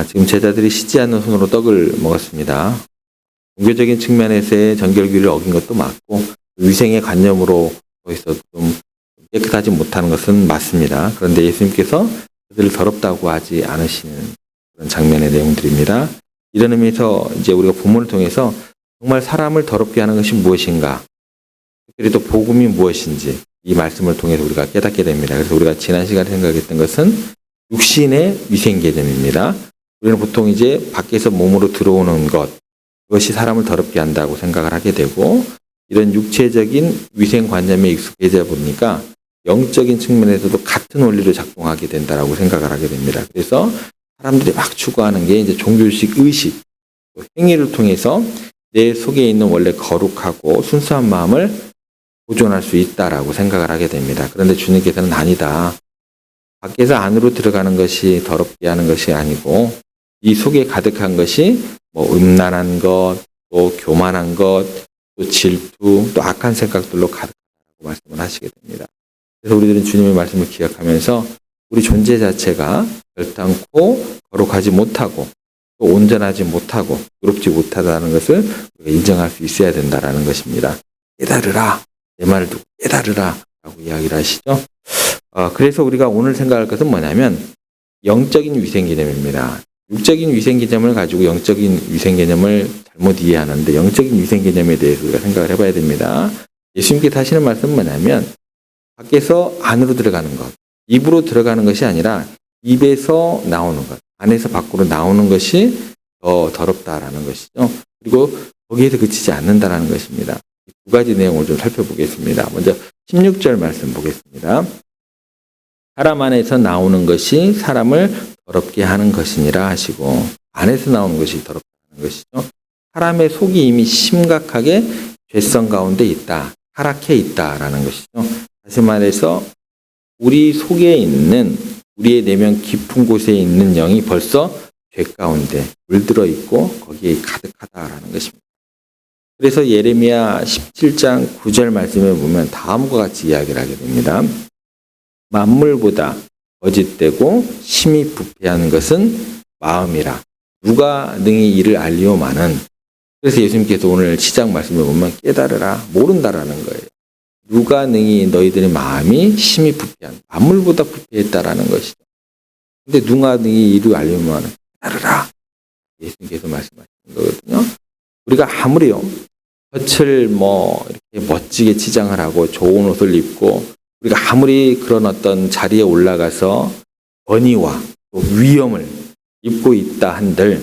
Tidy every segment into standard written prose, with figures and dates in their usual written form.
지금 제자들이 씻지 않는 손으로 떡을 먹었습니다. 종교적인 측면에서의 정결규를 어긴 것도 맞고 위생의 관념으로 있어도 좀 깨끗하지 못하는 것은 맞습니다. 그런데 예수님께서 그들을 더럽다고 하지 않으시는 그런 장면의 내용들입니다. 이런 의미에서 이제 우리가 본문을 통해서 정말 사람을 더럽게 하는 것이 무엇인가, 특별히 또 복음이 무엇인지 이 말씀을 통해서 우리가 깨닫게 됩니다. 그래서 우리가 지난 시간에 생각했던 것은 육신의 위생 개념입니다. 우리는 보통 이제 밖에서 몸으로 들어오는 것, 그것이 사람을 더럽게 한다고 생각을 하게 되고, 이런 육체적인 위생관념에 익숙해져 보니까 영적인 측면에서도 같은 원리로 작동하게 된다라고 생각을 하게 됩니다. 그래서 사람들이 막 추구하는 게 이제 종교식 의식, 행위를 통해서 내 속에 있는 원래 거룩하고 순수한 마음을 보존할 수 있다라고 생각을 하게 됩니다. 그런데 주님께서는 아니다. 밖에서 안으로 들어가는 것이 더럽게 하는 것이 아니고 이 속에 가득한 것이 뭐 음란한 것, 또 교만한 것, 또 질투, 또 악한 생각들로 가득하다고 말씀을 하시게 됩니다. 그래서 우리들은 주님의 말씀을 기억하면서 우리 존재 자체가 결단코 거룩하지 못하고 또 온전하지 못하고 의롭지 못하다는 것을 우리가 인정할 수 있어야 된다라는 것입니다. 깨달으라. 내 말을 듣고 깨달으라 라고 이야기를 하시죠. 그래서 우리가 오늘 생각할 것은 뭐냐면 영적인 위생 개념입니다. 육적인 위생 개념을 가지고 영적인 위생 개념을 잘못 이해하는데 영적인 위생 개념에 대해서 우리가 생각을 해봐야 됩니다. 예수님께서 하시는 말씀은 뭐냐면 밖에서 안으로 들어가는 것, 입으로 들어가는 것이 아니라 입에서 나오는 것, 안에서 밖으로 나오는 것이 더 더럽다라는 것이죠. 그리고 거기에서 그치지 않는다라는 것입니다. 두 가지 내용을 좀 살펴보겠습니다. 먼저 16절 말씀 보겠습니다. 사람 안에서 나오는 것이 사람을 더럽게 하는 것이니라 하시고, 안에서 나오는 것이 더럽다는 것이죠. 사람의 속이 이미 심각하게 죄성 가운데 있다, 타락해 있다라는 것이죠. 다시 말해서 우리 속에 있는 우리의 내면 깊은 곳에 있는 영이 벌써 죄 가운데 물들어 있고 거기에 가득하다라는 것입니다. 그래서 예레미야 17장 9절 말씀에 보면 다음과 같이 이야기를 하게 됩니다. 만물보다 거짓되고 심히 부패한 것은 마음이라 누가 능히 이를 알리오마는. 그래서 예수님께서 오늘 시작 말씀에 보면 깨달으라, 모른다라는 거예요. 누가 능히 너희들의 마음이 심히 부패한, 만물보다 부패했다라는 것이죠. 근데 누가 능히 이를 알리오마는 깨달으라. 예수님께서 말씀하시는 거거든요. 우리가 아무리요, 겉을 이렇게 멋지게 치장을 하고 좋은 옷을 입고 우리가 아무리 그런 어떤 자리에 올라가서 권위와 또 위엄을 입고 있다 한들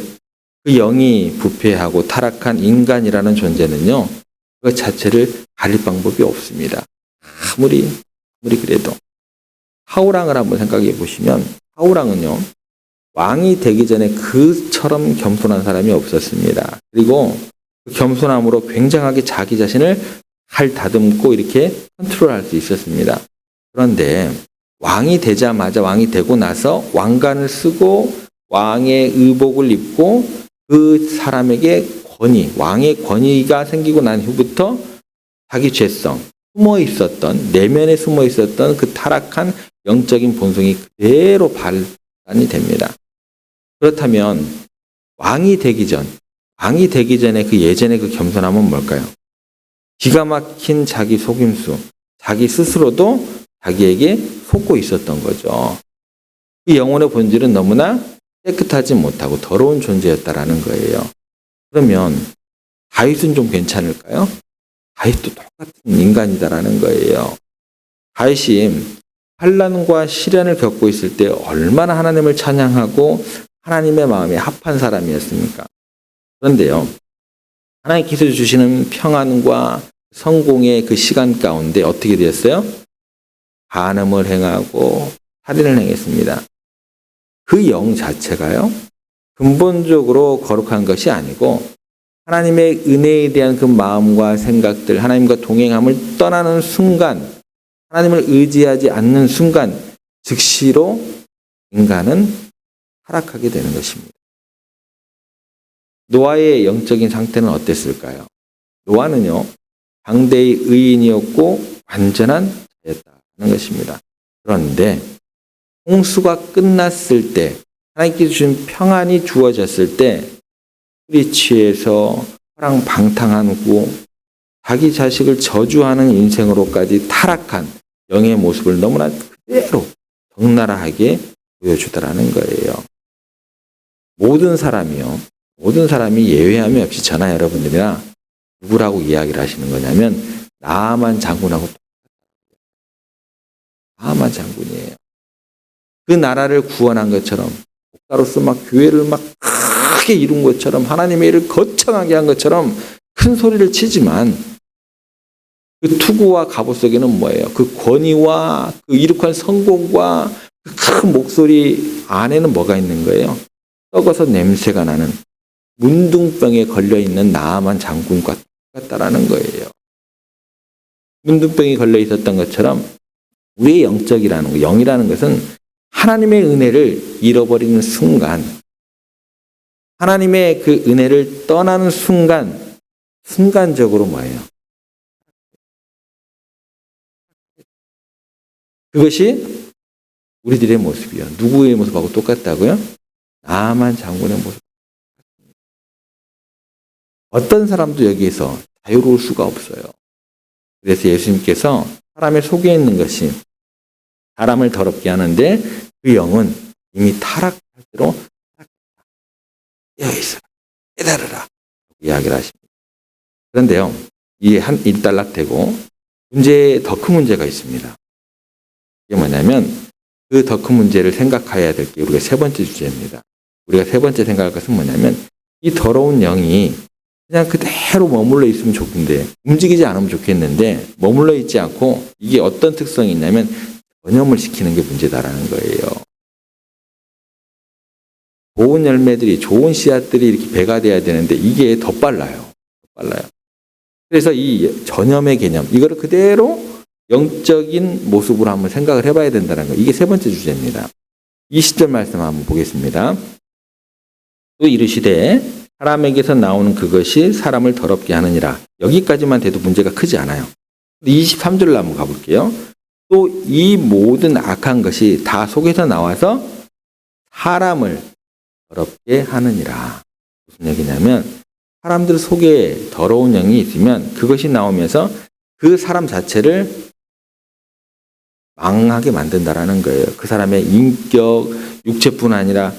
그 영이 부패하고 타락한 인간이라는 존재는요, 그 자체를 가릴 방법이 없습니다. 아무리 그래도 하우랑을 한번 생각해 보시면 하우랑은요, 왕이 되기 전에 그처럼 겸손한 사람이 없었습니다. 그리고 그 겸손함으로 굉장하게 자기 자신을 잘 다듬고 이렇게 컨트롤할 수 있었습니다. 그런데 왕이 되자마자, 왕이 되고 나서 왕관을 쓰고 왕의 의복을 입고 그 사람에게 왕의 권위가 생기고 난 후부터 자기 죄성, 내면에 숨어 있었던 그 타락한 영적인 본성이 그대로 발산이 됩니다. 그렇다면 왕이 되기 전에 그 예전의 그 겸손함은 뭘까요? 기가 막힌 자기 속임수, 자기 스스로도 자기에게 속고 있었던 거죠. 그 영혼의 본질은 너무나 깨끗하지 못하고 더러운 존재였다라는 거예요. 그러면 다윗은 좀 괜찮을까요? 다윗도 똑같은 인간이다라는 거예요. 다윗이 환난과 시련을 겪고 있을 때 얼마나 하나님을 찬양하고 하나님의 마음에 합한 사람이었습니까? 그런데요, 하나님께서 주시는 평안과 성공의 그 시간 가운데 어떻게 되었어요? 간음을 행하고 살인을 행했습니다. 그 영 자체가요, 근본적으로 거룩한 것이 아니고 하나님의 은혜에 대한 그 마음과 생각들, 하나님과 동행함을 떠나는 순간, 하나님을 의지하지 않는 순간 즉시로 인간은 타락하게 되는 것입니다. 노아의 영적인 상태는 어땠을까요? 노아는요, 당대의 의인이었고 완전한 자였다는 것입니다. 그런데 홍수가 끝났을 때 하나님께서 주신 평안이 주어졌을 때 술이 취해서 허랑방탕하고 자기 자식을 저주하는 인생으로까지 타락한 영의 모습을 너무나 그대로 적나라하게 보여주더라는 거예요. 모든 사람이 예외함이 없이 저나 여러분들이나 누구라고 이야기를 하시는 거냐면 나아만 장군하고 나아만 장군이에요. 그 나라를 구원한 것처럼 목사로서 막 교회를 막 크게 이룬 것처럼 하나님의 일을 거창하게 한 것처럼 큰 소리를 치지만 그 투구와 갑옷 속에는 뭐예요? 그 권위와 그 이룩한 성공과 그 큰 목소리 안에는 뭐가 있는 거예요? 썩어서 냄새가 나는 문둥병에 걸려있는 나아만 장군과 똑같다라는 거예요. 문둥병이 걸려 있었던 것처럼 우리의 영적이라는 거, 영이라는 것은 하나님의 은혜를 잃어버리는 순간, 하나님의 그 은혜를 떠나는 순간, 순간적으로 뭐예요? 그것이 우리들의 모습이요. 누구의 모습하고 똑같다고요? 나아만 장군의 모습. 어떤 사람도 여기에서 자유로울 수가 없어요. 그래서 예수님께서 사람의 속에 있는 것이 사람을 더럽게 하는데 그 영은 이미 타락할 대로 깨어있어라, 깨달으라 이야기를 하십니다. 그런데요, 이게 한 일단락되고 더 큰 문제가 있습니다. 이게 뭐냐면 그 더 큰 문제를 생각해야 될 게 우리가 세 번째 주제입니다. 우리가 세 번째 생각할 것은 뭐냐면 이 더러운 영이 그냥 그대로 머물러 있으면 좋은데 움직이지 않으면 좋겠는데 머물러 있지 않고 이게 어떤 특성이 있냐면 전염을 시키는 게 문제다라는 거예요. 좋은 열매들이 좋은 씨앗들이 이렇게 배가 돼야 되는데 이게 더 빨라요. 그래서 이 전염의 개념 이거를 그대로 영적인 모습으로 한번 생각을 해봐야 된다는 거. 이게 세 번째 주제입니다. 20절 말씀 한번 보겠습니다. 또 이르시되 사람에게서 나오는 그것이 사람을 더럽게 하느니라. 여기까지만 돼도 문제가 크지 않아요. 23절로 한번 가볼게요. 또 이 모든 악한 것이 다 속에서 나와서 사람을 더럽게 하느니라. 무슨 얘기냐면 사람들 속에 더러운 영이 있으면 그것이 나오면서 그 사람 자체를 망하게 만든다라는 거예요. 그 사람의 인격, 육체뿐 아니라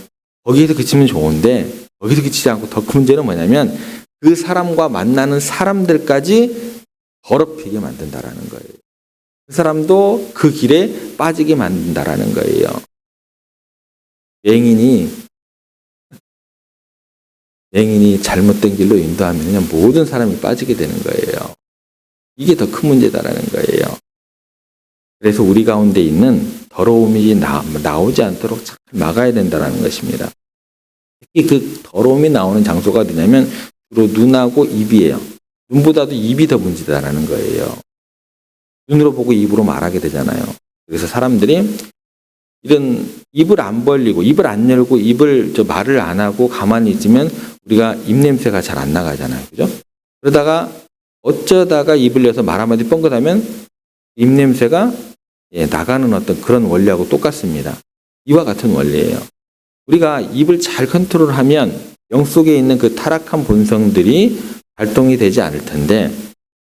거기에서 그치면 좋은데 거기서 그치지 않고 더 큰 문제는 뭐냐면 그 사람과 만나는 사람들까지 더럽히게 만든다라는 거예요. 그 사람도 그 길에 빠지게 만든다라는 거예요. 맹인이 잘못된 길로 인도하면 그냥 모든 사람이 빠지게 되는 거예요. 이게 더 큰 문제다라는 거예요. 그래서 우리 가운데 있는 더러움이 나오지 않도록 잘 막아야 된다는 것입니다. 특히 그 더러움이 나오는 장소가 어디냐면 주로 눈하고 입이에요. 눈보다도 입이 더 문제다라는 거예요. 눈으로 보고 입으로 말하게 되잖아요. 그래서 사람들이 이런 입을 안 벌리고 입을 안 열고 말을 안 하고 가만히 있으면 우리가 입냄새가 잘 안 나가잖아요. 그죠? 그러다가 어쩌다가 입을 열어서 말 한마디 뻥긋하면 입냄새가 나가는 어떤 그런 원리하고 똑같습니다. 이와 같은 원리예요. 우리가 입을 잘 컨트롤하면 영 속에 있는 그 타락한 본성들이 발동이 되지 않을 텐데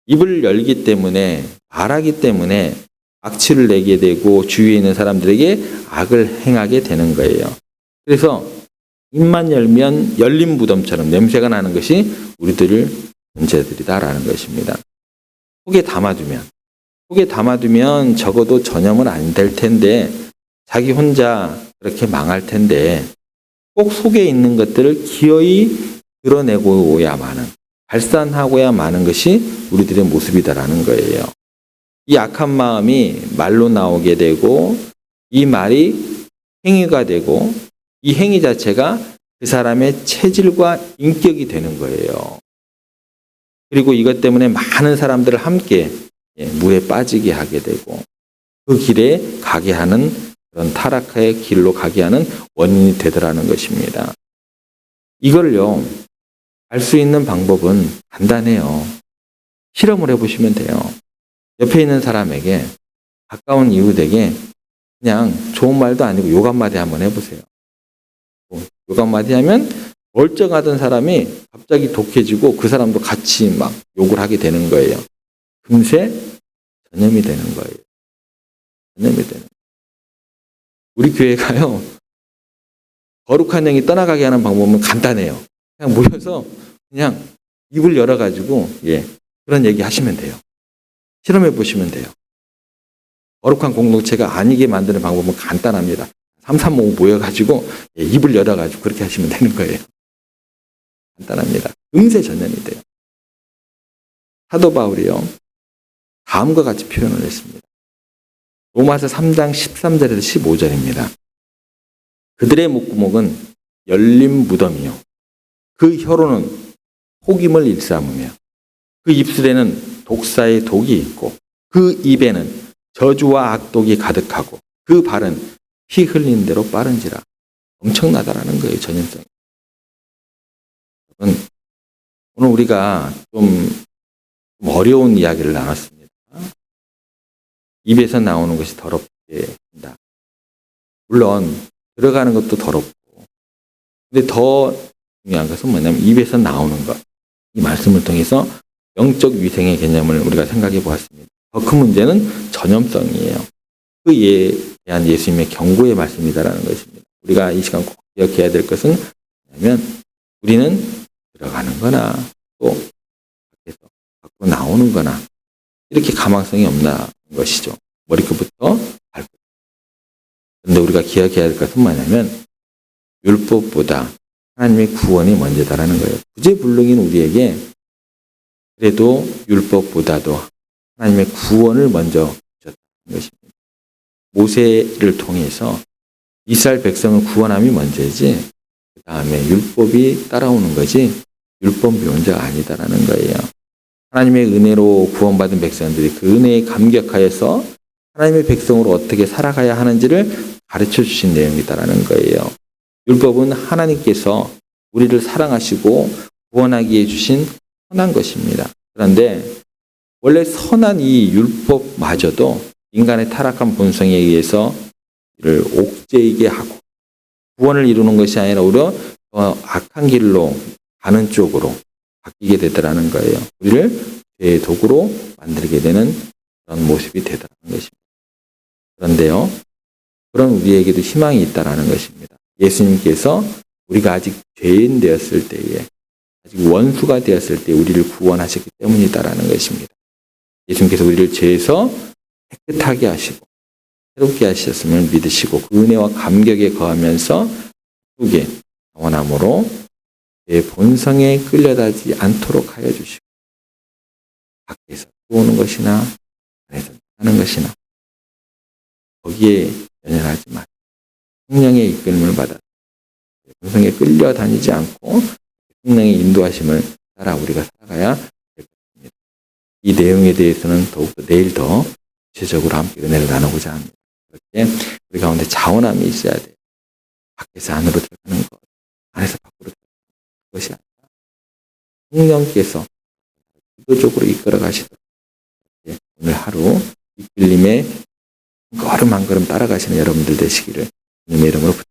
입을 열기 때문에 말하기 때문에 악취를 내게 되고 주위에 있는 사람들에게 악을 행하게 되는 거예요. 그래서 입만 열면 열린 무덤처럼 냄새가 나는 것이 우리들의 문제들이다라는 것입니다. 속에 담아두면 적어도 전염은 안 될 텐데 자기 혼자 그렇게 망할 텐데 꼭 속에 있는 것들을 기어이 드러내고야마는 발산하고야 마는 것이 우리들의 모습이다라는 거예요. 이 악한 마음이 말로 나오게 되고 이 말이 행위가 되고 이 행위 자체가 그 사람의 체질과 인격이 되는 거예요. 그리고 이것 때문에 많은 사람들을 함께 물에 빠지게 하게 되고 그 길에 가게 하는 그런 타락의 길로 가게 하는 원인이 되더라는 것입니다. 이걸요, 알 수 있는 방법은 간단해요. 실험을 해보시면 돼요. 옆에 있는 사람에게, 가까운 이웃에게 그냥 좋은 말도 아니고 욕 한마디 한번 해보세요. 욕 한마디 하면 멀쩡하던 사람이 갑자기 독해지고 그 사람도 같이 막 욕을 하게 되는 거예요. 금세 전염이 되는 거예요. 전염이 되는 거예요. 우리 교회가요, 거룩한 영이 떠나가게 하는 방법은 간단해요. 그냥 모여서 그냥 입을 열어가지고, 그런 얘기 하시면 돼요. 실험해 보시면 돼요. 거룩한 공동체가 아니게 만드는 방법은 간단합니다. 335 모여가지고, 입을 열어가지고 그렇게 하시면 되는 거예요. 간단합니다. 금세 전염이 돼요. 사도 바울이요, 다음과 같이 표현을 했습니다. 로마서 3장 13절에서 15절입니다. 그들의 목구멍은 열린 무덤이요. 그 혀로는 속임을 일삼으며 그 입술에는 독사의 독이 있고 그 입에는 저주와 악독이 가득하고 그 발은 피 흘린 대로 빠른지라. 엄청나다라는 거예요. 전염성이. 오늘 우리가 좀 어려운 이야기를 나눴습니다. 입에서 나오는 것이 더럽게 된다. 물론 들어가는 것도 더럽고, 근데 더 중요한 것은 뭐냐면 입에서 나오는 것. 이 말씀을 통해서 영적 위생의 개념을 우리가 생각해 보았습니다. 더 큰 문제는 전염성이에요. 그에 대한 예수님의 경고의 말씀이다라는 것입니다. 우리가 이 시간 꼭 기억해야 될 것은 뭐냐면 우리는 들어가는 거나 또 밖에서 밖으로 나오는 거나 이렇게 가망성이 없는 것이죠. 머리끝부터 발끝. 그런데 우리가 기억해야 할 것은 뭐냐면 율법보다 하나님의 구원이 먼저다라는 거예요. 구제불능인 우리에게 그래도 율법보다도 하나님의 구원을 먼저 주셨다는 것입니다. 모세를 통해서 이스라엘 백성을 구원함이 먼저지 그 다음에 율법이 따라오는 거지 율법 미원자가 아니다라는 거예요. 하나님의 은혜로 구원받은 백성들이 그 은혜에 감격하여서 하나님의 백성으로 어떻게 살아가야 하는지를 가르쳐 주신 내용이다라는 거예요. 율법은 하나님께서 우리를 사랑하시고 구원하기 위해 주신 선한 것입니다. 그런데 원래 선한 이 율법마저도 인간의 타락한 본성에 의해서 이를 옥죄이게 하고 구원을 이루는 것이 아니라 오히려 더 악한 길로 가는 쪽으로 바뀌게 되더라는 거예요. 우리를 죄의 도구로 만들게 되는 그런 모습이 되더라는 것입니다. 그런데요, 그런 우리에게도 희망이 있다라는 것입니다. 예수님께서 우리가 아직 죄인 되었을 때에, 아직 원수가 되었을 때 우리를 구원하셨기 때문이다라는 것입니다. 예수님께서 우리를 죄에서 깨끗하게 하시고 새롭게 하셨음을 믿으시고 그 은혜와 감격에 거하면서 기쁘게 원함으로 내 본성에 끌려다지 않도록 하여 주시고 밖에서 들어오는 것이나 안에서 하는 것이나 거기에 연연하지 마시고 성령의 이끌림을 받아 본성에 끌려다니지 않고 성령의 인도하심을 따라 우리가 살아가야 될 것입니다. 이 내용에 대해서는 더욱더 내일 더 구체적으로 함께 은혜를 나누고자 합니다. 그렇게 우리 가운데 자원함이 있어야 돼요. 밖에서 안으로 들어가는 것, 안에서 밖으로 들어가는 것이 아니라 성령께서 기도적으로 이끌어 가시도록 오늘 하루 이끌림에 걸음 한 걸음 따라가시는 여러분들 되시기를 주님의 이름으로 부탁드립니다.